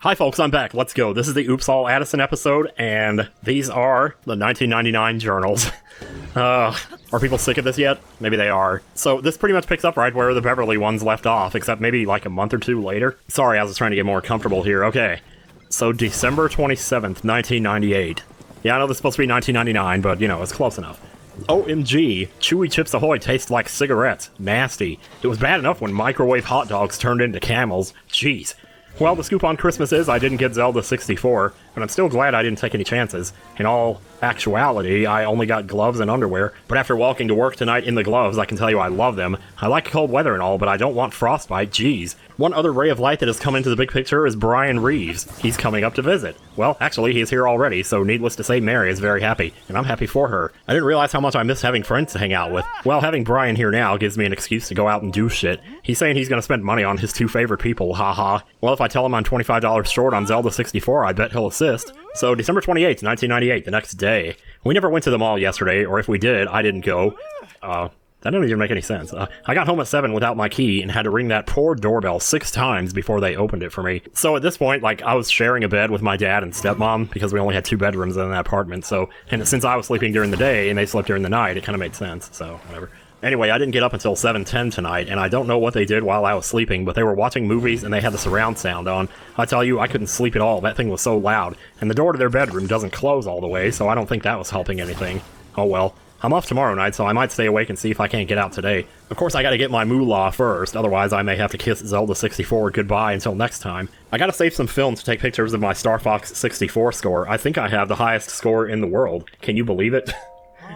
Hi folks, I'm back. Let's go. This is the Oops All Addison episode, and these are the 1999 journals. Are people sick of this yet? Maybe they are. So this pretty much picks up right where the Beverly ones left off, except maybe like a month or two later. Sorry, I was trying to get more comfortable here. Okay. So December 27th, 1998. Yeah, I know this is supposed to be 1999, but you know, it's close enough. OMG, Chewy Chips Ahoy taste like cigarettes. Nasty. It was bad enough when microwave hot dogs turned into camels. Jeez. Well, the scoop on Christmas is I didn't get Zelda 64, but I'm still glad I didn't take any chances. In all actuality, I only got gloves and underwear, but after walking to work tonight in the gloves, I can tell you I love them. I like cold weather and all, but I don't want frostbite, jeez. One other ray of light that has come into the big picture is Brian Reeves. He's coming up to visit. Well, actually, he's here already, so needless to say, Mary is very happy, and I'm happy for her. I didn't realize how much I missed having friends to hang out with. Well, having Brian here now gives me an excuse to go out and do shit. He's saying he's gonna spend money on his two favorite people, haha. Well, if I tell him I'm $25 short on Zelda 64, I bet he'll assist. So, December 28th, 1998, the next day. We never went to the mall yesterday, or if we did, I didn't go. That didn't even make any sense. I got home at 7 without my key and had to ring that poor doorbell 6 times before they opened it for me. So at this point, like, I was sharing a bed with my dad and stepmom because we only had 2 bedrooms in that apartment, so, and since I was sleeping during the day and they slept during the night, it kind of made sense, so, whatever. Anyway, I didn't get up until 7:10 tonight, and I don't know what they did while I was sleeping, but they were watching movies and they had the surround sound on. I tell you, I couldn't sleep at all, that thing was so loud, and the door to their bedroom doesn't close all the way, so I don't think that was helping anything. Oh well. I'm off tomorrow night, so I might stay awake and see if I can't get out today. Of course, I gotta get my moolah first, otherwise I may have to kiss Zelda 64 goodbye until next time. I gotta save some film to take pictures of my Star Fox 64 score. I think I have the highest score in the world. Can you believe it?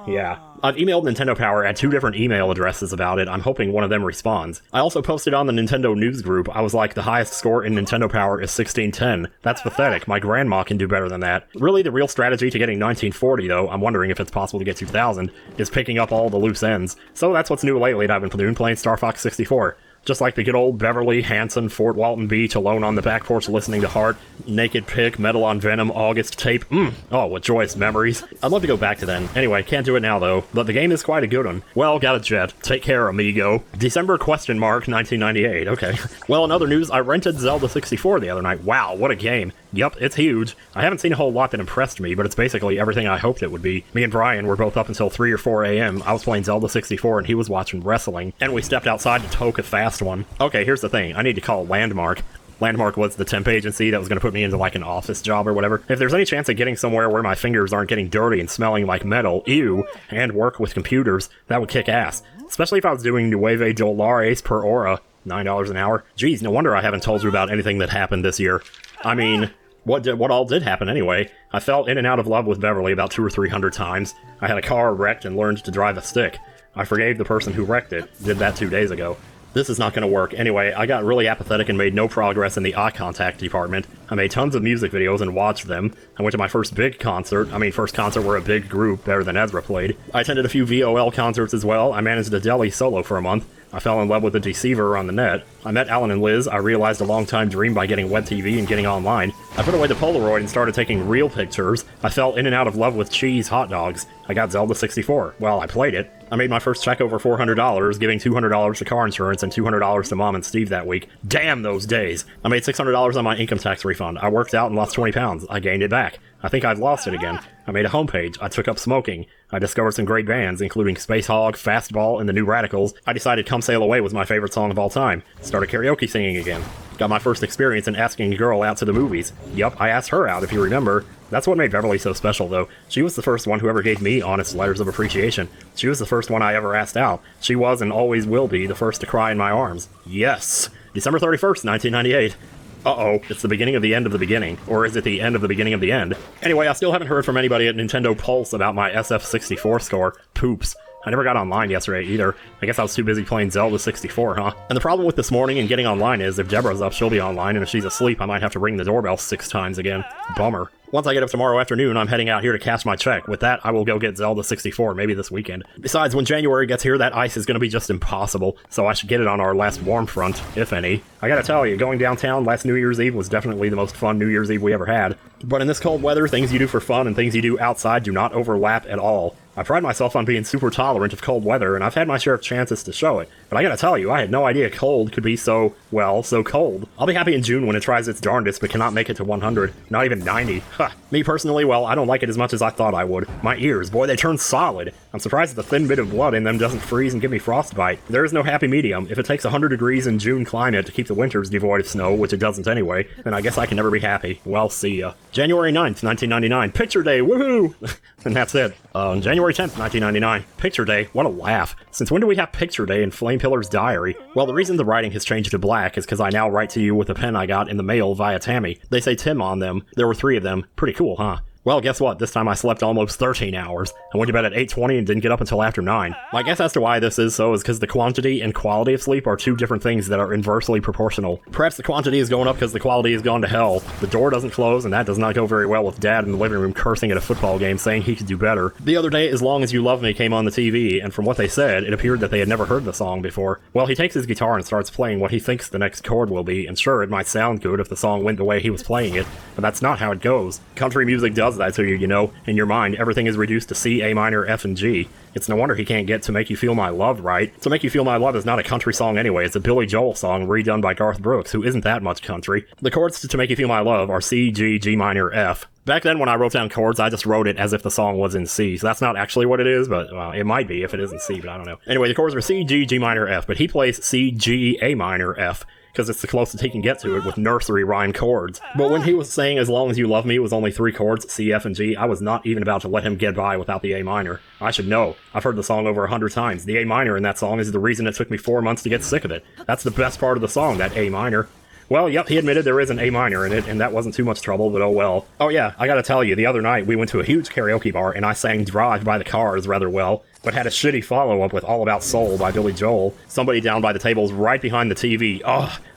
Yeah. I've emailed Nintendo Power at 2 different email addresses about it. I'm hoping one of them responds. I also posted on the Nintendo News group. I was like, the highest score in Nintendo Power is 1610. That's pathetic. My grandma can do better than that. Really, the real strategy to getting 1940, though, I'm wondering if it's possible to get 2000, is picking up all the loose ends. So that's what's new lately that I've been playing Star Fox 64. Just like the good old Beverly, Hanson, Fort Walton Beach, alone on the back porch listening to Heart, Naked Pick, Metal on Venom, August Tape. Oh, what joyous memories. I'd love to go back to then. Anyway, can't do it now though, but the game is quite a good one. Well, got a jet. Take care, amigo. December 1998. Okay. Well, in other news, I rented Zelda 64 the other night. Wow, what a game. Yup, it's huge. I haven't seen a whole lot that impressed me, but it's basically everything I hoped it would be. Me and Brian were both up until 3 or 4 a.m. I was playing Zelda 64 and he was watching wrestling, and we stepped outside to toke a fast one. Okay, here's the thing. I need to call Landmark. Landmark was the temp agency that was going to put me into like an office job or whatever. If there's any chance of getting somewhere where my fingers aren't getting dirty and smelling like metal, ew, and work with computers, that would kick ass. Especially if I was doing Nueve Dolares per hora, $9 an hour. Geez, no wonder I haven't told you about anything that happened this year. I mean, what all did happen anyway? I fell in and out of love with Beverly about 200 or 300 times. I had a car wrecked and learned to drive a stick. I forgave the person who wrecked it. Did that 2 days ago. This is not going to work. Anyway, I got really apathetic and made no progress in the eye contact department. I made tons of music videos and watched them. I went to my first big concert. First concert where a big group, better than Ezra, played. I attended a few VOL concerts as well. I managed a deli solo for a month. I fell in love with a deceiver on the net. I met Alan and Liz. I realized a long-time dream by getting web TV and getting online. I put away the Polaroid and started taking real pictures. I fell in and out of love with cheese hot dogs. I got Zelda 64. Well, I played it. I made my first check over $400, giving $200 to car insurance and $200 to Mom and Steve that week. Damn those days! I made $600 on my income tax refund. I worked out and lost 20 pounds. I gained it back. I think I'd lost it again. I made a homepage. I took up smoking. I discovered some great bands, including Space Hog, Fastball, and the New Radicals. I decided Come Sail Away was my favorite song of all time. Started karaoke singing again. Got my first experience in asking a girl out to the movies. Yup, I asked her out, if you remember. That's what made Beverly so special, though. She was the first one who ever gave me honest letters of appreciation. She was the first one I ever asked out. She was, and always will be, the first to cry in my arms. Yes! December 31st, 1998. Uh-oh, it's the beginning of the end of the beginning. Or is it the end of the beginning of the end? Anyway, I still haven't heard from anybody at Nintendo Pulse about my SF64 score. Poops. I never got online yesterday either. I guess I was too busy playing Zelda 64, huh? And the problem with this morning and getting online is if Deborah's up, she'll be online, and if she's asleep, I might have to ring the doorbell 6 times again. Bummer. Once I get up tomorrow afternoon, I'm heading out here to cash my check. With that, I will go get Zelda 64, maybe this weekend. Besides, when January gets here, that ice is going to be just impossible, so I should get it on our last warm front, if any. I gotta tell you, going downtown last New Year's Eve was definitely the most fun New Year's Eve we ever had. But in this cold weather, things you do for fun and things you do outside do not overlap at all. I pride myself on being super tolerant of cold weather, and I've had my share of chances to show it. But I gotta tell you, I had no idea cold could be so, well, so cold. I'll be happy in June when it tries its darndest, but cannot make it to 100. Not even 90. Ha! Me personally, well, I don't like it as much as I thought I would. My ears, boy, they turn solid. I'm surprised that the thin bit of blood in them doesn't freeze and give me frostbite. There is no happy medium. If it takes 100 degrees in June climate to keep the winters devoid of snow, which it doesn't anyway, then I guess I can never be happy. Well, see ya. January 9th, 1999. Picture Day, woohoo! And that's it. January 10th, 1999. Picture Day, what a laugh. Since when do we have Picture Day in Flame Pillar's diary? Well, the reason the writing has changed to black is because I now write to you with a pen I got in the mail via Tammy. They say Tim on them. There were 3 of them. Pretty cool, huh? Well, guess what? This time I slept almost 13 hours. I went to bed at 8:20 and didn't get up until after 9. My guess as to why this is so is because the quantity and quality of sleep are 2 different things that are inversely proportional. Perhaps the quantity is going up because the quality has gone to hell. The door doesn't close, and that does not go very well with Dad in the living room cursing at a football game saying he could do better. The other day, As Long As You Love Me came on the TV, and from what they said, it appeared that they had never heard the song before. Well, he takes his guitar and starts playing what he thinks the next chord will be, and sure, it might sound good if the song went the way he was playing it, but that's not how it goes. Country music does that to you, you know. In your mind, everything is reduced to C, A minor, F, and G. It's no wonder he can't get To Make You Feel My Love right. To Make You Feel My Love is not a country song anyway, it's a Billy Joel song redone by Garth Brooks, who isn't that much country. The chords to Make You Feel My Love are C, G, G minor, F. Back then when I wrote down chords, I just wrote it as if the song was in C, so that's not actually what it is, but well, it might be if it is in C, but I don't know. Anyway, the chords are C, G, G minor, F, but he plays C, G, A minor, F. Because it's the closest he can get to it with nursery rhyme chords. But when he was saying As Long As You Love Me was only 3 chords, C, F, and G, I was not even about to let him get by without the A minor. I should know. I've heard the song over 100 times. The A minor in that song is the reason it took me 4 months to get sick of it. That's the best part of the song, that A minor. Well, yep, he admitted there is an A minor in it, and that wasn't too much trouble, but oh well. Oh yeah, I gotta tell you, the other night we went to a huge karaoke bar, and I sang Drive by the Cars rather well, but had a shitty follow-up with All About Soul by Billy Joel. Somebody down by the tables right behind the TV,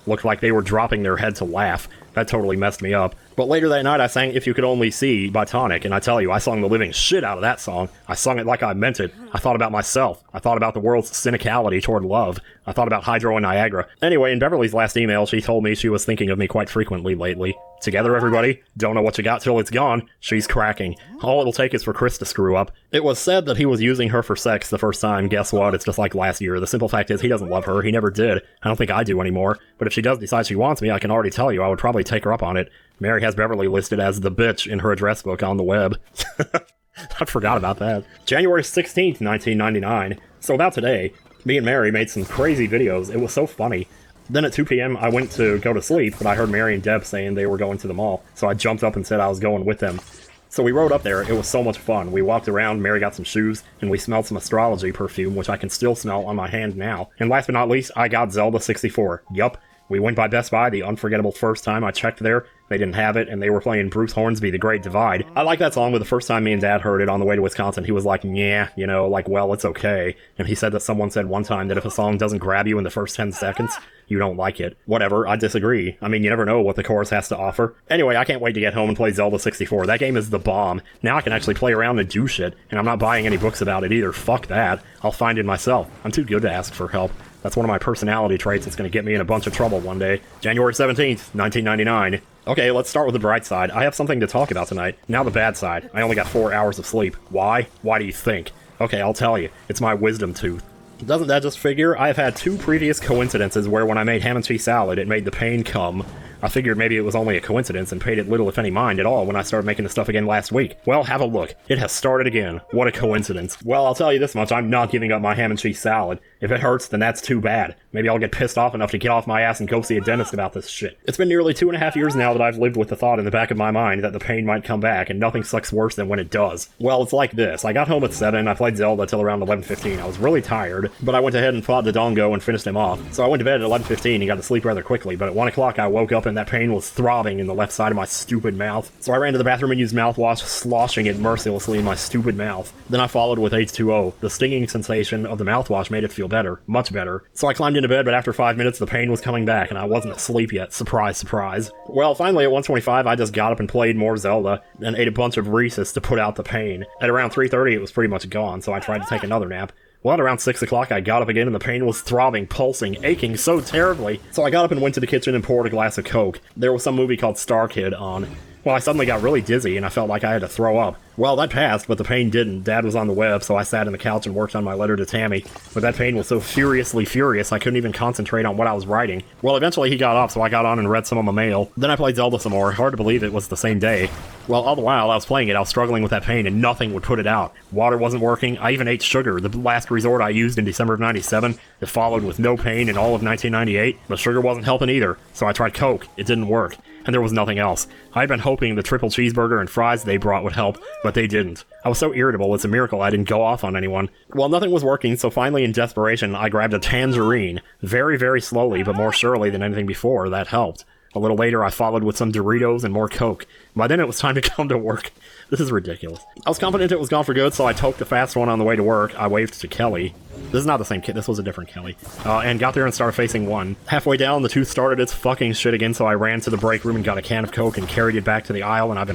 looked like they were dropping their head to laugh. That totally messed me up. But later that night I sang If You Could Only See by Tonic, and I tell you, I sung the living shit out of that song. I sung it like I meant it. I thought about myself. I thought about the world's cynicality toward love. I thought about Hydro and Niagara. Anyway, in Beverly's last email, she told me she was thinking of me quite frequently lately. Together, everybody? Don't know what you got till it's gone. She's cracking. All it'll take is for Chris to screw up. It was said that he was using her for sex the first time. Guess what? It's just like last year. The simple fact is he doesn't love her. He never did. I don't think I do anymore. But if she does decide she wants me, I can already tell you I would probably take her up on it. Mary has Beverly listed as the bitch in her address book on the web. I forgot about that. January 16th, 1999. So about today, me and Mary made some crazy videos. It was so funny. Then at 2 p.m. I went to go to sleep, but I heard Mary and Deb saying they were going to the mall, so I jumped up and said I was going with them. So we rode up there. It was so much fun. We walked around, Mary got some shoes, and we smelled some astrology perfume, which I can still smell on my hand now. And last but not least, I got Zelda 64. Yup. We went by Best Buy, the unforgettable first time I checked there. They didn't have it, and they were playing Bruce Hornsby, The Great Divide. I like that song, but the first time me and Dad heard it on the way to Wisconsin, he was like, yeah, you know, like, well, it's okay. And he said that someone said one time that if a song doesn't grab you in the first 10 seconds, you don't like it. Whatever, I disagree. I mean, you never know what the chorus has to offer. Anyway, I can't wait to get home and play Zelda 64. That game is the bomb. Now I can actually play around and do shit, and I'm not buying any books about it either. Fuck that. I'll find it myself. I'm too good to ask for help. That's one of my personality traits that's going to get me in a bunch of trouble one day. January 17th, 1999. Okay, let's start with the bright side. I have something to talk about tonight. Now the bad side. I only got 4 hours of sleep. Why? Why do you think? Okay, I'll tell you. It's my wisdom tooth. Doesn't that just figure? I have had 2 previous coincidences where when I made ham and cheese salad, it made the pain come. I figured maybe it was only a coincidence and paid it little if any mind at all when I started making the stuff again last week. Well, have a look. It has started again. What a coincidence. Well, I'll tell you this much, I'm not giving up my ham and cheese salad. If it hurts, then that's too bad. Maybe I'll get pissed off enough to get off my ass and go see a dentist about this shit. It's been nearly 2.5 years now that I've lived with the thought in the back of my mind that the pain might come back, and nothing sucks worse than when it does. Well, it's like this. I got home at 7, I played Zelda till around 11:15. I was really tired, but I went ahead and fought Dodongo and finished him off. So I went to bed at 11:15 and got to sleep rather quickly, but at 1 o'clock I woke up and that pain was throbbing in the left side of my stupid mouth. So I ran to the bathroom and used mouthwash, sloshing it mercilessly in my stupid mouth. Then I followed with H2O. The stinging sensation of the mouthwash made it feel better. Much better. So I climbed into bed, but after 5 minutes, the pain was coming back, and I wasn't asleep yet. Surprise, surprise. Well, finally, at 1:25, I just got up and played more Zelda, and ate a bunch of Reese's to put out the pain. At around 3:30, it was pretty much gone, so I tried to take another nap. Well, at around 6 o'clock, I got up again, and the pain was throbbing, pulsing, aching so terribly. So I got up and went to the kitchen and poured a glass of Coke. There was some movie called Star Kid on. Well, I suddenly got really dizzy, and I felt like I had to throw up. Well, that passed, but the pain didn't. Dad was on the web, so I sat on the couch and worked on my letter to Tammy. But that pain was so furiously furious, I couldn't even concentrate on what I was writing. Well, eventually he got up, so I got on and read some of my mail. Then I played Zelda some more. Hard to believe it was the same day. Well, all the while I was playing it, I was struggling with that pain, and nothing would put it out. Water wasn't working. I even ate sugar, the last resort I used in December of '97. It followed with no pain in all of 1998, but sugar wasn't helping either. So I tried Coke. It didn't work. And there was nothing else. I'd been hoping the triple cheeseburger and fries they brought would help, but they didn't. I was so irritable, it's a miracle I didn't go off on anyone. Well, nothing was working, so finally in desperation, I grabbed a tangerine. Very, very slowly, but more surely than anything before, that helped. A little later, I followed with some Doritos and more Coke. By then, it was time to come to work. This is ridiculous. I was confident it was gone for good, so I toked a fast one on the way to work. I waved to Kelly. This is not the same kid, this was a different Kelly. And got there and started facing one. Halfway down, the tooth started its fucking shit again, so I ran to the break room and got a can of Coke and carried it back to the aisle, and I've been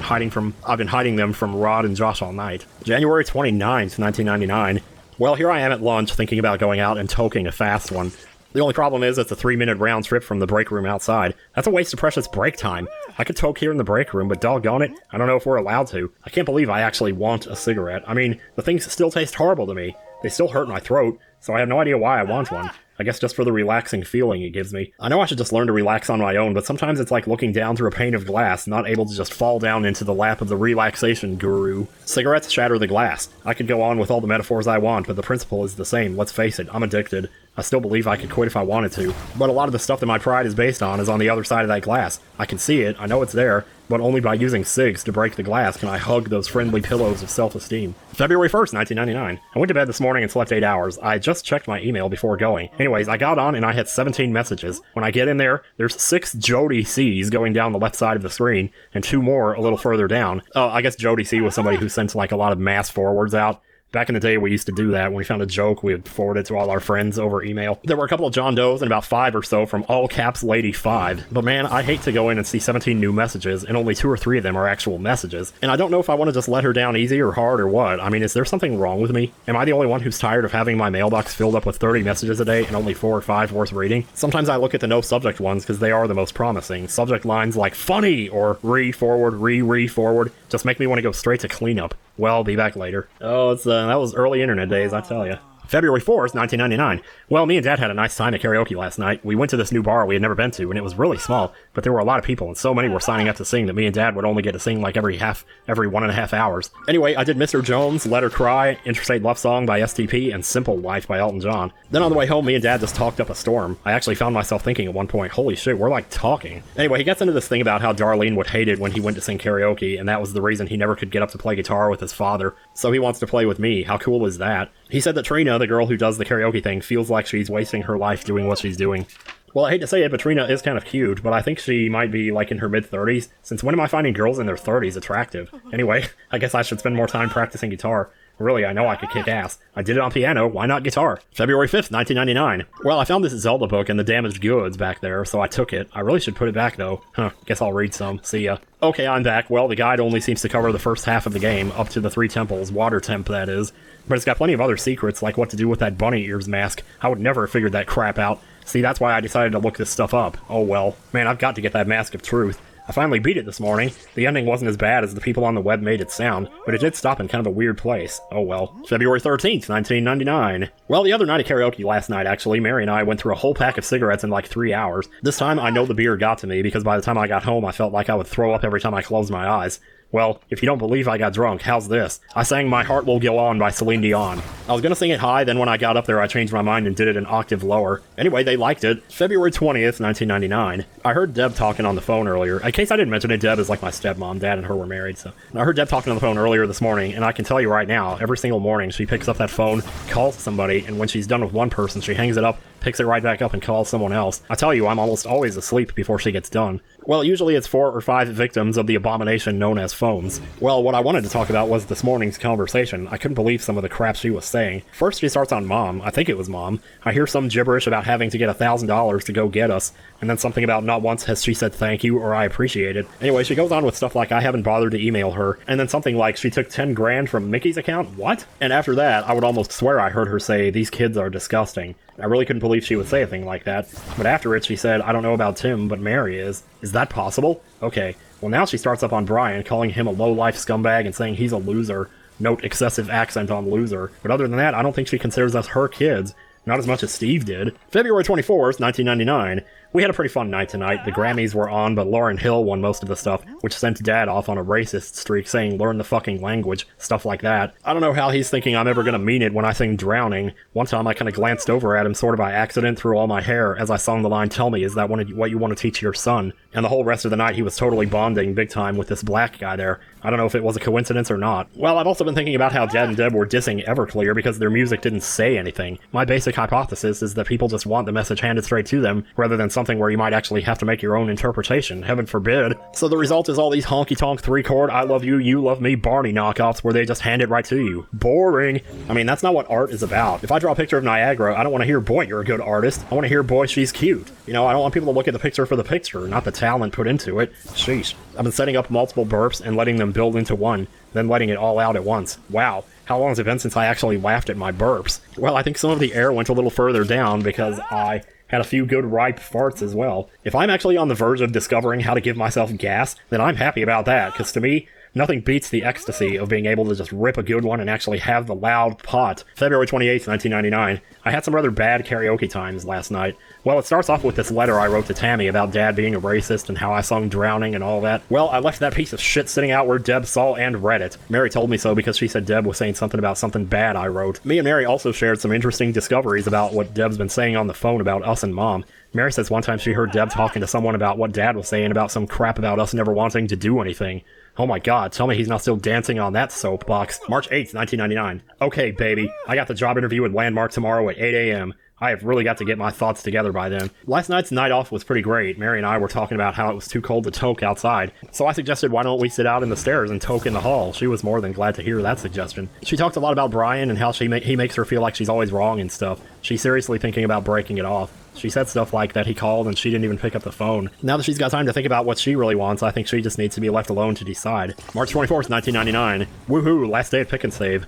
hiding them from Rod and Josh all night. January 29th, 1999. Well, here I am at lunch, thinking about going out and toking a fast one. The only problem is it's a 3-minute round trip from the break room outside. That's a waste of precious break time. I could toke here in the break room, but doggone it, I don't know if we're allowed to. I can't believe I actually want a cigarette. I mean, the things still taste horrible to me. They still hurt my throat, so I have no idea why I want one. I guess just for the relaxing feeling it gives me. I know I should just learn to relax on my own, but sometimes it's like looking down through a pane of glass, not able to just fall down into the lap of the relaxation guru. Cigarettes shatter the glass. I could go on with all the metaphors I want, but the principle is the same. Let's face it, I'm addicted. I still believe I could quit if I wanted to, but a lot of the stuff that my pride is based on is on the other side of that glass. I can see it, I know it's there, but only by using cigs to break the glass can I hug those friendly pillows of self-esteem. February 1st, 1999. I went to bed this morning and slept 8 hours. I just checked my email before going. Anyways, I got on and I had 17 messages. When I get in there, there's 6 Jody C's going down the left side of the screen, and 2 more a little further down. Oh, I guess Jody C was somebody who sent like a lot of mass forwards out. Back in the day, we used to do that. When we found a joke, we would forward it to all our friends over email. There were a couple of John Does and about 5 or so from all caps Lady 5. But man, I hate to go in and see 17 new messages, and only 2 or 3 of them are actual messages. And I don't know if I want to just let her down easy or hard or what. I mean, is there something wrong with me? Am I the only one who's tired of having my mailbox filled up with 30 messages a day and only 4 or 5 worth reading? Sometimes I look at the no subject ones because they are the most promising. Subject lines like funny or re-forward, re-forward just make me want to go straight to cleanup. Well, be back later. Oh, that was early internet days, I tell ya. February 4th, 1999. Well, me and Dad had a nice time at karaoke last night. We went to this new bar we had never been to, and it was really small, but there were a lot of people, and so many were signing up to sing that me and Dad would only get to sing like every 1.5 hours. Anyway, I did Mr. Jones, Let Her Cry, Interstate Love Song by STP, and Simple Life by Elton John. Then on the way home, me and Dad just talked up a storm. I actually found myself thinking at one point, holy shit, we're like talking. Anyway, he gets into this thing about how Darlene would hate it when he went to sing karaoke, and that was the reason he never could get up to play guitar with his father. So he wants to play with me. How cool is that? He said that Trina, the girl who does the karaoke thing, feels like she's wasting her life doing what she's doing. Well, I hate to say it, but Trina is kind of cute, but I think she might be like in her mid-30s, since when am I finding girls in their 30s attractive? Anyway, I guess I should spend more time practicing guitar. Really, I know I could kick ass. I did it on piano, why not guitar? February 5th, 1999. Well, I found this Zelda book and the damaged goods back there, so I took it. I really should put it back, though. Guess I'll read some. See ya. Okay, I'm back. Well, the guide only seems to cover the first half of the game, up to the 3 temples, water temp, that is. But it's got plenty of other secrets, like what to do with that bunny ears mask. I would never have figured that crap out. See, that's why I decided to look this stuff up. Oh well. Man, I've got to get that mask of truth. I finally beat it this morning. The ending wasn't as bad as the people on the web made it sound, but it did stop in kind of a weird place. Oh well. February 13th, 1999. Well, the other night at karaoke last night, actually, Mary and I went through a whole pack of cigarettes in like 3 hours. This time, I know the beer got to me, because by the time I got home, I felt like I would throw up every time I closed my eyes. Well, if you don't believe I got drunk, how's this? I sang My Heart Will Go On by Celine Dion. I was gonna sing it high, then when I got up there I changed my mind and did it an octave lower. Anyway, they liked it. February 20th, 1999. I heard Deb talking on the phone earlier. In case I didn't mention it, Deb is like my stepmom. Dad and her were married, so. I heard Deb talking on the phone earlier this morning, and I can tell you right now, every single morning she picks up that phone, calls somebody, and when she's done with one person, she hangs it up, picks it right back up and calls someone else. I tell you, I'm almost always asleep before she gets done. Well, usually it's 4 or 5 victims of the abomination known as phones. Well, what I wanted to talk about was this morning's conversation. I couldn't believe some of the crap she was saying. First, she starts on Mom. I think it was Mom. I hear some gibberish about having to get $1,000 to go get us, and then something about not once has she said thank you or I appreciate it. Anyway, she goes on with stuff like I haven't bothered to email her, and then something like she took 10 grand from Mickey's account? What? And after that, I would almost swear I heard her say, these kids are disgusting. I really couldn't believe she would say a thing like that. But after it, she said, I don't know about Tim, but Mary is. Is that possible? Okay. Well, now she starts up on Brian, calling him a low-life scumbag and saying he's a loser. Note excessive accent on loser. But other than that, I don't think she considers us her kids. Not as much as Steve did. February 24th, 1999. We had a pretty fun night tonight. The Grammys were on, but Lauryn Hill won most of the stuff, which sent Dad off on a racist streak saying learn the fucking language, stuff like that. I don't know how he's thinking I'm ever gonna mean it when I sing Drowning. One time I kinda glanced over at him sort of by accident through all my hair as I sung the line, tell me, is that what you want to teach your son? And the whole rest of the night he was totally bonding big time with this black guy there. I don't know if it was a coincidence or not. Well, I've also been thinking about how Dad and Deb were dissing Everclear because their music didn't say anything. My basic hypothesis is that people just want the message handed straight to them, rather than something where you might actually have to make your own interpretation, heaven forbid. So the result is all these honky-tonk 3-chord I love you, you love me Barney knockoffs where they just hand it right to you. Boring. I mean, that's not what art is about. If I draw a picture of Niagara, I don't want to hear, boy, you're a good artist. I want to hear, boy, she's cute. You know, I don't want people to look at the picture for the picture, not the talent put into it. Sheesh. I've been setting up multiple burps and letting them build into one, then letting it all out at once. Wow. How long has it been since I actually laughed at my burps? Well, I think some of the air went a little further down because I had a few good ripe farts as well. If I'm actually on the verge of discovering how to give myself gas, then I'm happy about that, because to me, nothing beats the ecstasy of being able to just rip a good one and actually have the loud pot. February 28th, 1999. I had some rather bad karaoke times last night. Well, it starts off with this letter I wrote to Tammy about Dad being a racist and how I sung Drowning and all that. Well, I left that piece of shit sitting out where Deb saw and read it. Mary told me so because she said Deb was saying something about something bad I wrote. Me and Mary also shared some interesting discoveries about what Deb's been saying on the phone about us and Mom. Mary says one time she heard Deb talking to someone about what Dad was saying about some crap about us never wanting to do anything. Oh my god, tell me he's not still dancing on that soapbox. March 8th, 1999. Okay, baby, I got the job interview at Landmark tomorrow at 8 a.m. I have really got to get my thoughts together by then. Last night's night off was pretty great. Mary and I were talking about how it was too cold to toke outside. So I suggested why don't we sit out in the stairs and toke in the hall. She was more than glad to hear that suggestion. She talked a lot about Brian and how he makes her feel like she's always wrong and stuff. She's seriously thinking about breaking it off. She said stuff like that he called and she didn't even pick up the phone. Now that she's got time to think about what she really wants, I think she just needs to be left alone to decide. March 24th, 1999. Woohoo, last day at Pick and Save.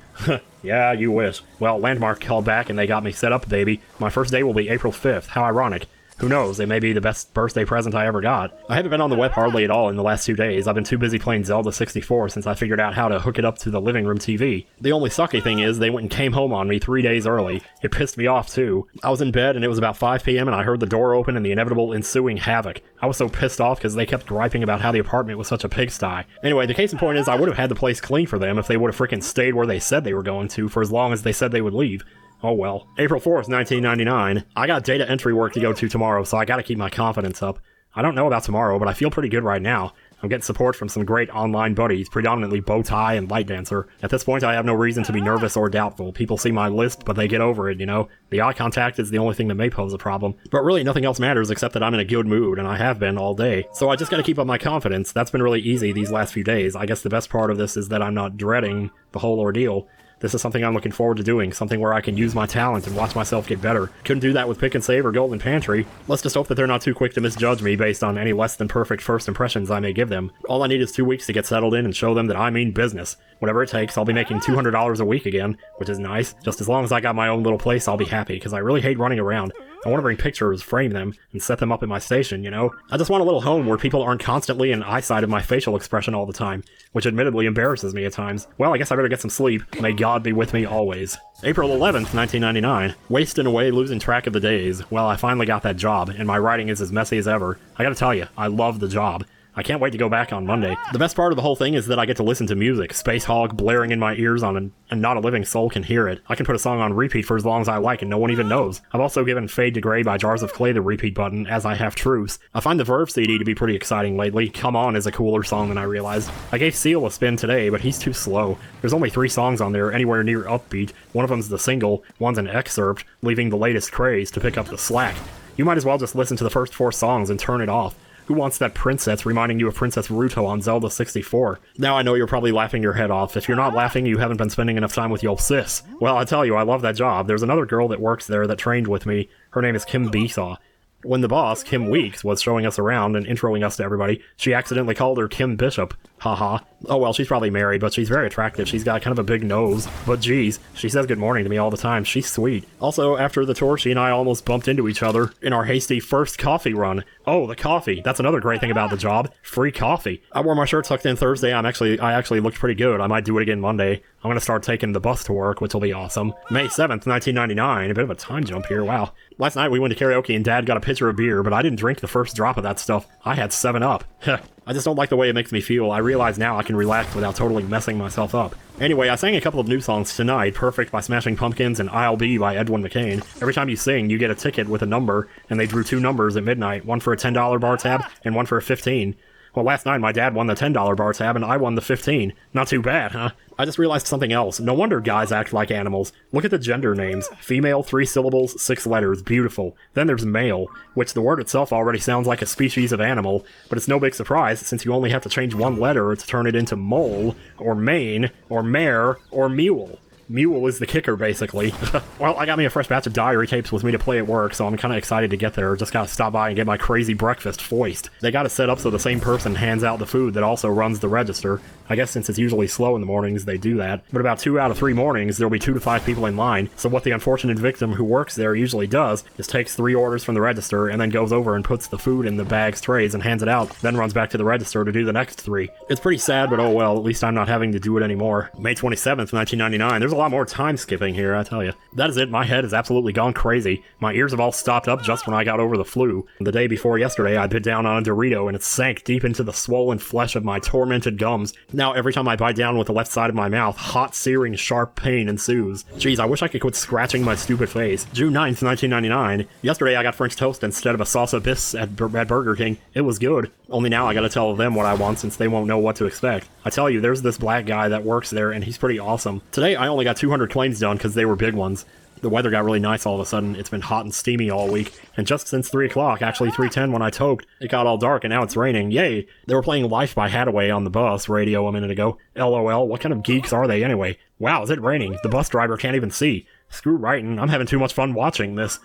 Yeah, you wish. Well, Landmark called back and they got me set up, baby. My first day will be April 5th. How ironic. Who knows, it may be the best birthday present I ever got. I haven't been on the web hardly at all in the last 2 days. I've been too busy playing Zelda 64 since I figured out how to hook it up to the living room TV. The only sucky thing is they went and came home on me 3 days early. It pissed me off too. I was in bed and it was about 5 p.m. and I heard the door open and the inevitable ensuing havoc. I was so pissed off because they kept griping about how the apartment was such a pigsty. Anyway, the case in point is I would have had the place clean for them if they would have frickin' stayed where they said they were going to for as long as they said they would leave. Oh well. April 4th, 1999. I got data entry work to go to tomorrow, so I gotta keep my confidence up. I don't know about tomorrow, but I feel pretty good right now. I'm getting support from some great online buddies, predominantly Bowtie and Light Dancer. At this point, I have no reason to be nervous or doubtful. People see my list, but they get over it, you know? The eye contact is the only thing that may pose a problem. But really, nothing else matters except that I'm in a good mood, and I have been all day. So I just gotta keep up my confidence. That's been really easy these last few days. I guess the best part of this is that I'm not dreading the whole ordeal. This is something I'm looking forward to doing, something where I can use my talent and watch myself get better. Couldn't do that with Pick and Save or Golden Pantry. Let's just hope that they're not too quick to misjudge me based on any less than perfect first impressions I may give them. All I need is 2 weeks to get settled in and show them that I mean business. Whatever it takes, I'll be making $200 a week again, which is nice. Just as long as I got my own little place, I'll be happy, because I really hate running around. I want to bring pictures, frame them, and set them up at my station, you know? I just want a little home where people aren't constantly in eyesight of my facial expression all the time, which admittedly embarrasses me at times. Well, I guess I better get some sleep. May God be with me always. April 11th, 1999. Wasting away, losing track of the days. Well, I finally got that job, and my writing is as messy as ever. I gotta tell you, I love the job. I can't wait to go back on Monday. The best part of the whole thing is that I get to listen to music, Space Hog blaring in my ears and not a living soul can hear it. I can put a song on repeat for as long as I like and no one even knows. I've also given Fade to Grey by Jars of Clay the repeat button, as I have Truth. I find the Verve CD to be pretty exciting lately. Come On is a cooler song than I realized. I gave Seal a spin today, but he's too slow. There's only 3 songs on there, anywhere near upbeat. One of them's the single, one's an excerpt, leaving the latest craze to pick up the slack. You might as well just listen to the first 4 songs and turn it off. Who wants that princess reminding you of Princess Ruto on Zelda 64? Now I know you're probably laughing your head off. If you're not laughing, you haven't been spending enough time with your sis. Well, I tell you, I love that job. There's another girl that works there that trained with me. Her name is Kim Besaw. When the boss, Kim Weeks, was showing us around and introing us to everybody, she accidentally called her Kim Bishop. Haha. Oh well, she's probably married, but she's very attractive. She's got kind of a big nose. But geez, she says good morning to me all the time. She's sweet. Also, after the tour, she and I almost bumped into each other in our hasty first coffee run. Oh, the coffee. That's another great thing about the job. Free coffee. I wore my shirt tucked in Thursday. I actually looked pretty good. I might do it again Monday. I'm gonna start taking the bus to work, which will be awesome. May 7th, 1999. A bit of a time jump here, wow. Last night we went to karaoke and Dad got a pitcher of beer, but I didn't drink the first drop of that stuff. I had 7-Up. I just don't like the way it makes me feel. I realize now I can relax without totally messing myself up. Anyway, I sang a couple of new songs tonight, Perfect by Smashing Pumpkins and I'll Be by Edwin McCain. Every time you sing, you get a ticket with a number, and they drew 2 numbers at midnight, one for a $10 bar tab and one for a $15. Well, last night my dad won the $10 bar tab and I won the $15. Not too bad, huh? I just realized something else. No wonder guys act like animals. Look at the gender names. Female, 3 syllables, 6 letters. Beautiful. Then there's male, which the word itself already sounds like a species of animal, but it's no big surprise since you only have to change one letter to turn it into mole, or mane, or mare, or mule. Mule is the kicker, basically. Well, I got me a fresh batch of diary tapes with me to play at work, so I'm kind of excited to get there. Just gotta stop by and get my crazy breakfast foist. They got it set up so the same person hands out the food that also runs the register. I guess since it's usually slow in the mornings, they do that. But about 2 out of 3 mornings, there'll be 2 to 5 people in line, so what the unfortunate victim who works there usually does is takes 3 orders from the register and then goes over and puts the food in the bag's trays and hands it out, then runs back to the register to do the next 3. It's pretty sad, but oh well, at least I'm not having to do it anymore. May 27th, 1999. There's a lot more time skipping here, I tell you. That is it. My head has absolutely gone crazy. My ears have all stopped up just when I got over the flu. The day before yesterday, I bit down on a Dorito and it sank deep into the swollen flesh of my tormented gums. Now, every time I bite down with the left side of my mouth, hot, searing, sharp pain ensues. Jeez, I wish I could quit scratching my stupid face. June 9th, 1999. Yesterday, I got French toast instead of a salsa bis at Burger King. It was good. Only now I gotta tell them what I want since they won't know what to expect. I tell you, there's this black guy that works there and he's pretty awesome. Today, I only got 200 claims done because they were big ones. The weather got really nice all of a sudden. It's been hot and steamy all week. And just since 3 o'clock, actually 3:10 when I toked, it got all dark and now it's raining. Yay! They were playing Life by Hadaway on the bus radio a minute ago. LOL, what kind of geeks are they anyway? Wow, is it raining? The bus driver can't even see. Screw writing, I'm having too much fun watching this.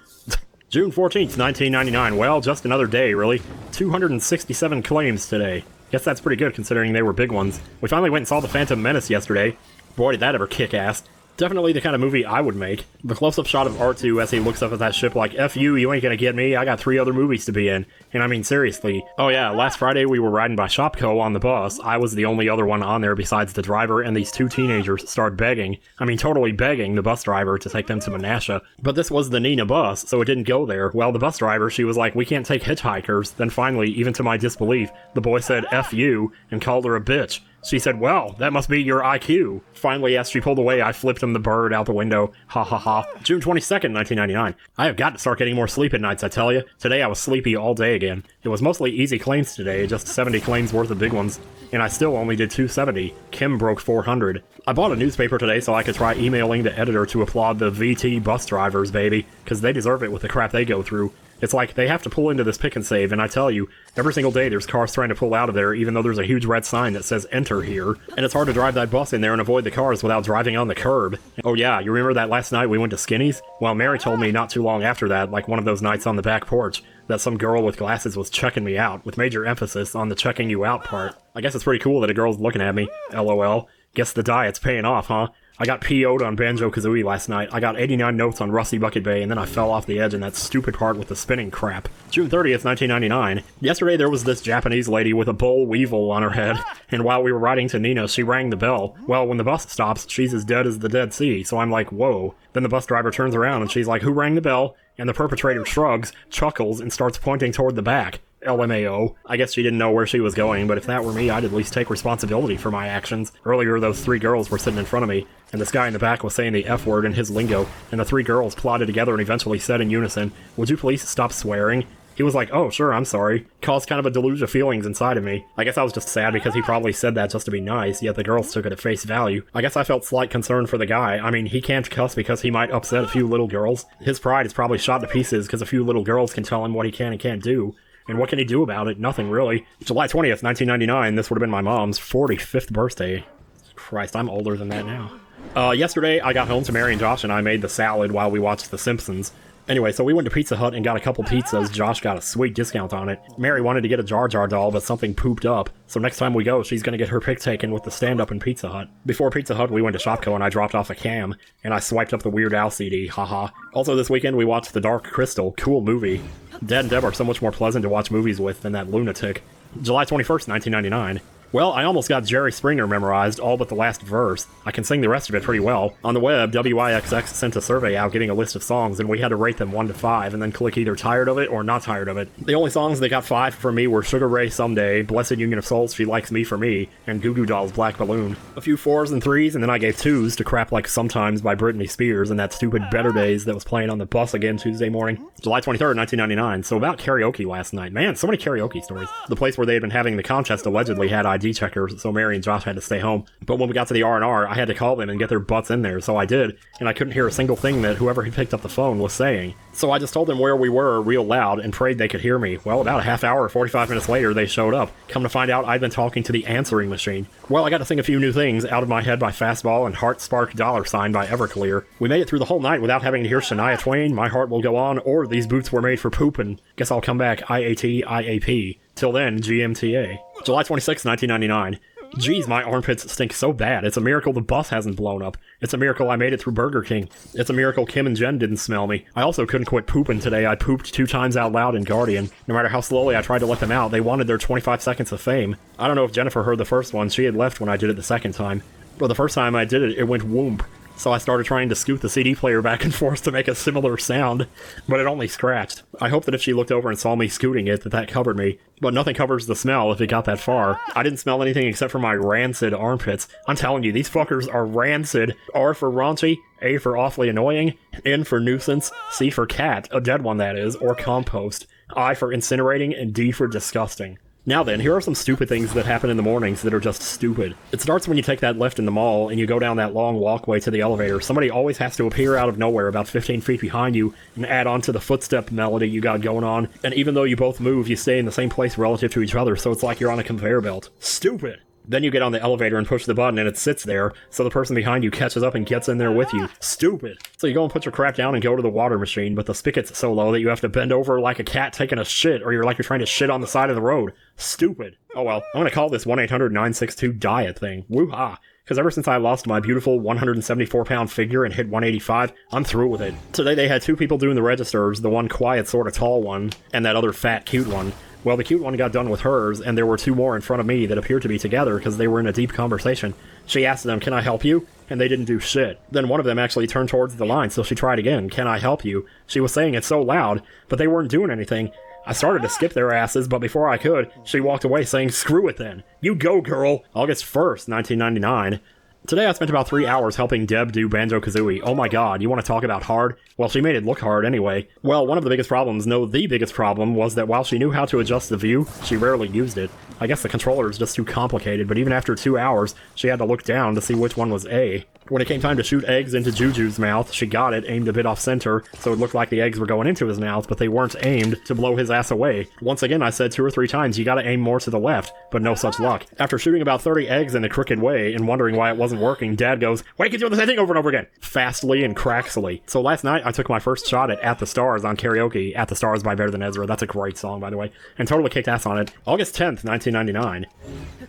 June 14th, 1999. Well, just another day, really. 267 claims today. Guess that's pretty good considering they were big ones. We finally went and saw The Phantom Menace yesterday. Boy, did that ever kick ass. Definitely the kind of movie I would make. The close-up shot of R2 as he looks up at that ship like, F you ain't gonna get me, I got 3 other movies to be in. And I mean, seriously. Oh yeah, last Friday we were riding by Shopko on the bus. I was the only other one on there besides the driver, and these 2 teenagers started begging. I mean, totally begging the bus driver to take them to Menasha. But this was the Nina bus, so it didn't go there. Well, the bus driver, she was like, we can't take hitchhikers. Then finally, even to my disbelief, the boy said, F you, and called her a bitch. She said, well, that must be your IQ. Finally, as she pulled away, I flipped him the bird out the window. Ha ha ha. June 22nd, 1999. I have got to start getting more sleep at nights, I tell you. Today I was sleepy all day again. It was mostly easy claims today, just 70 claims worth of big ones. And I still only did 270. Kim broke 400. I bought a newspaper today so I could try emailing the editor to applaud the VT bus drivers, baby. Because they deserve it with the crap they go through. It's like they have to pull into this pick and save, and I tell you, every single day there's cars trying to pull out of there even though there's a huge red sign that says enter here. And it's hard to drive that bus in there and avoid the cars without driving on the curb. Oh yeah, you remember that last night we went to Skinny's? Well, Mary told me not too long after that, like one of those nights on the back porch, that some girl with glasses was checking me out, with major emphasis on the checking you out part. I guess it's pretty cool that a girl's looking at me. LOL. Guess the diet's paying off, huh? I got PO'd on Banjo-Kazooie last night. I got 89 notes on Rusty Bucket Bay, and then I fell off the edge in that stupid part with the spinning crap. June 30th, 1999. Yesterday there was this Japanese lady with a boll weevil on her head, and while we were riding to Nina, she rang the bell. Well, when the bus stops, she's as dead as the Dead Sea, so I'm like, whoa. Then the bus driver turns around and she's like, who rang the bell? And the perpetrator shrugs, chuckles, and starts pointing toward the back. LMAO. I guess she didn't know where she was going, but if that were me, I'd at least take responsibility for my actions. Earlier, those 3 girls were sitting in front of me, and this guy in the back was saying the F word in his lingo, and the 3 girls plotted together and eventually said in unison, "Would you please stop swearing?" He was like, "Oh, sure, I'm sorry." Caused kind of a deluge of feelings inside of me. I guess I was just sad because he probably said that just to be nice, yet the girls took it at face value. I guess I felt slight concern for the guy. I mean, he can't cuss because he might upset a few little girls. His pride is probably shot to pieces because a few little girls can tell him what he can and can't do. And what can he do about it? Nothing, really. July 20th, 1999, this would have been my mom's 45th birthday. Christ, I'm older than that now. Yesterday, I got home to Mary and Josh and I made the salad while we watched The Simpsons. Anyway, so we went to Pizza Hut and got a couple pizzas. Josh got a sweet discount on it. Mary wanted to get a Jar Jar doll, but something pooped up. So next time we go, she's gonna get her pic taken with the stand-up in Pizza Hut. Before Pizza Hut, we went to Shopko and I dropped off a cam. And I swiped up the Weird Al CD, haha. Also this weekend, we watched The Dark Crystal. Cool movie. Dad and Deb are so much more pleasant to watch movies with than that lunatic. July 21st, 1999. Well, I almost got Jerry Springer memorized, all but the last verse. I can sing the rest of it pretty well. On the web, WIXX sent a survey out giving a list of songs, and we had to rate them 1 to 5, and then click either tired of it or not tired of it. The only songs that got 5 from me were Sugar Ray Someday, Blessed Union of Souls, She Likes Me for Me, and Goo Goo Dolls Black Balloon. A few 4s and 3s, and then I gave 2s to Crap Like Sometimes by Britney Spears and that stupid Better Days that was playing on the bus again Tuesday morning. July 23rd, 1999. So about karaoke last night. Man, so many karaoke stories. The place where they had been having the contest allegedly had ID checkers, so Mary and Josh had to stay home. But when we got to the R&R, I had to call them and get their butts in there, so I did, and I couldn't hear a single thing that whoever had picked up the phone was saying. So I just told them where we were real loud and prayed they could hear me. Well, about a half hour or 45 minutes later, they showed up. Come to find out, I'd been talking to the answering machine. Well, I got to sing a few new things, Out of My Head by Fastball and Heart Spark $sign by Everclear. We made it through the whole night without having to hear Shania Twain, My Heart Will Go On, or These Boots Were Made for Poopin'. Guess I'll come back IAT IAP. Till then, GMTA. July 26, 1999. Geez, my armpits stink so bad. It's a miracle the bus hasn't blown up. It's a miracle I made it through Burger King. It's a miracle Kim and Jen didn't smell me. I also couldn't quit pooping today. I pooped 2 times out loud in Guardian. No matter how slowly I tried to let them out, they wanted their 25 seconds of fame. I don't know if Jennifer heard the first one. She had left when I did it the second time. But the first time I did it, it went whoomp. So I started trying to scoot the CD player back and forth to make a similar sound, but it only scratched. I hope that if she looked over and saw me scooting it, that covered me. But nothing covers the smell if it got that far. I didn't smell anything except for my rancid armpits. I'm telling you, these fuckers are rancid. R for raunchy, A for awfully annoying, N for nuisance, C for cat, a dead one that is, or compost, I for incinerating, and D for disgusting. Now then, here are some stupid things that happen in the mornings that are just stupid. It starts when you take that left in the mall and you go down that long walkway to the elevator. Somebody always has to appear out of nowhere about 15 feet behind you and add on to the footstep melody you got going on. And even though you both move, you stay in the same place relative to each other, so it's like you're on a conveyor belt. Stupid! Then you get on the elevator and push the button and it sits there, so the person behind you catches up and gets in there with you. Stupid. So you go and put your crap down and go to the water machine, but the spigot's so low that you have to bend over like a cat taking a shit, or you're like you're trying to shit on the side of the road. Stupid. Oh well, I'm gonna call this 1-800-962-DIET thing. Woo-ha. Because ever since I lost my beautiful 174-pound figure and hit 185, I'm through with it. Today they had 2 people doing the registers, the one quiet, sort of tall one, and that other fat, cute one. Well, the cute one got done with hers, and there were 2 more in front of me that appeared to be together because they were in a deep conversation. She asked them, "Can I help you?" And they didn't do shit. Then one of them actually turned towards the line, so she tried again, "Can I help you?" She was saying it so loud, but they weren't doing anything. I started to skip their asses, but before I could, she walked away saying, "Screw it then. You go, girl." August 1st, 1999. Today I spent about 3 hours helping Deb do Banjo-Kazooie. Oh my god, you want to talk about hard? Well, she made it look hard anyway. Well, one of the biggest problems, no, the biggest problem, was that while she knew how to adjust the view, she rarely used it. I guess the controller is just too complicated, but even after 2 hours, she had to look down to see which one was A. When it came time to shoot eggs into Juju's mouth, she got it, aimed a bit off center, so it looked like the eggs were going into his mouth, but they weren't aimed to blow his ass away. Once again, I said 2 or 3 times, you gotta aim more to the left, but no such luck. After shooting about 30 eggs in a crooked way and wondering why it wasn't working, Dad goes, "Why do you keep doing the same thing over and over again?" Fastly and cracksily. So last night, I took my first shot at the Stars on karaoke. At the Stars by Better Than Ezra. That's a great song, by the way. And totally kicked ass on it. August 10th, 1999.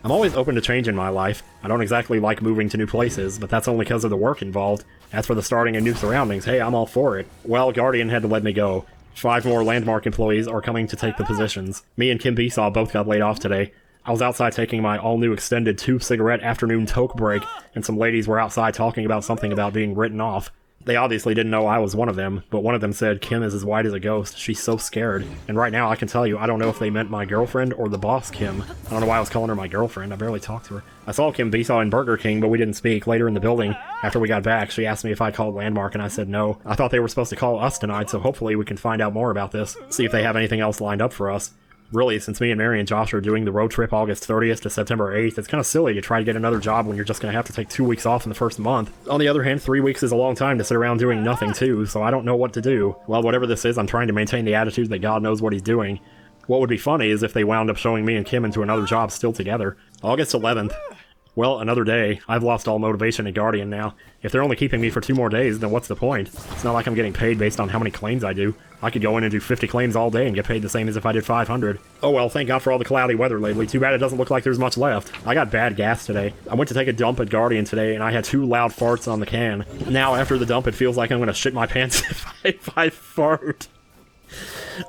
I'm always open to change in my life. I don't exactly like moving to new places, but that's only because of the work involved. As for the starting in new surroundings, hey, I'm all for it. Well, Guardian had to let me go. 5 more Landmark employees are coming to take the positions. Me and Kim Besaw both got laid off today. I was outside taking my all-new extended 2-cigarette afternoon toke break, and some ladies were outside talking about something about being written off. They obviously didn't know I was one of them, but one of them said, Kim is as white as a ghost. She's so scared. And right now, I can tell you, I don't know if they meant my girlfriend or the boss, Kim. I don't know why I was calling her my girlfriend. I barely talked to her. I saw Kim Besaw in Burger King, but we didn't speak. Later in the building, after we got back, she asked me if I called Landmark, and I said no. I thought they were supposed to call us tonight, so hopefully we can find out more about this. See if they have anything else lined up for us. Really, since me and Mary and Josh are doing the road trip August 30th to September 8th, it's kind of silly to try to get another job when you're just going to have to take 2 weeks off in the first month. On the other hand, 3 weeks is a long time to sit around doing nothing too, so I don't know what to do. Well, whatever this is, I'm trying to maintain the attitude that God knows what he's doing. What would be funny is if they wound up showing me and Kim into another job still together. August 11th. Well, another day. I've lost all motivation in Guardian now. If they're only keeping me for 2 more days, then what's the point? It's not like I'm getting paid based on how many claims I do. I could go in and do 50 claims all day and get paid the same as if I did 500. Oh well, thank God for all the cloudy weather lately. Too bad it doesn't look like there's much left. I got bad gas today. I went to take a dump at Guardian today, and I had 2 loud farts on the can. Now, after the dump, it feels like I'm gonna shit my pants if I fart.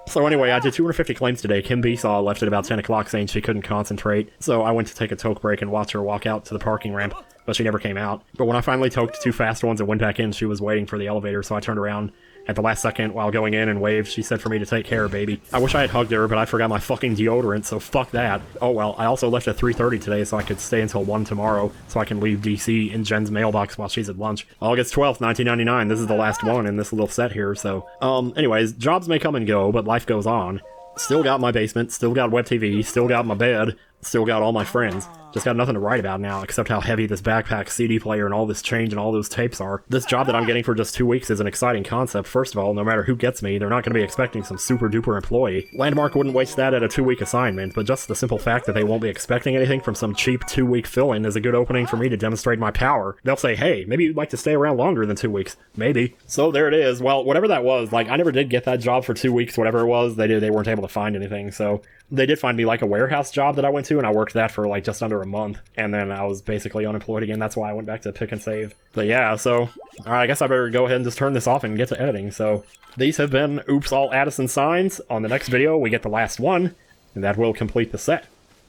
So anyway, I did 250 claims today. Kim Besaw left at about 10 o'clock saying she couldn't concentrate, so I went to take a toke break and watch her walk out to the parking ramp, but she never came out. But when I finally toked 2 fast ones and went back in, she was waiting for the elevator, so I turned around at the last second while going in and waved. She said for me to take care, baby. I wish I had hugged her, but I forgot my fucking deodorant, so fuck that. Oh well, I also left at 3:30 today so I could stay until 1 tomorrow, so I can leave DC in Jen's mailbox while she's at lunch. August 12th, 1999, this is the last one in this little set here, so... anyways, jobs may come and go, but life goes on. Still got my basement, still got web TV, still got my bed, still got all my friends. Just got nothing to write about now, except how heavy this backpack, CD player, and all this change and all those tapes are. This job that I'm getting for just 2 weeks is an exciting concept. First of all, no matter who gets me, they're not going to be expecting some super-duper employee. Landmark wouldn't waste that at a 2-week assignment, but just the simple fact that they won't be expecting anything from some cheap 2-week fill-in is a good opening for me to demonstrate my power. They'll say, hey, maybe you'd like to stay around longer than 2 weeks. Maybe. So there it is. Well, whatever that was, like, I never did get that job for 2 weeks, whatever it was. They weren't able to find anything, so... They did find me, like, a warehouse job that I went to, and I worked that for, like, just under a month. And then I was basically unemployed again. That's why I went back to pick and save. But yeah, so... Alright, I guess I better go ahead and just turn this off and get to editing. So, these have been Oops All Addison signs. On the next video, we get the last one, and that will complete the set.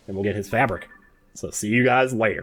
And we'll get his fabric. So, see you guys later.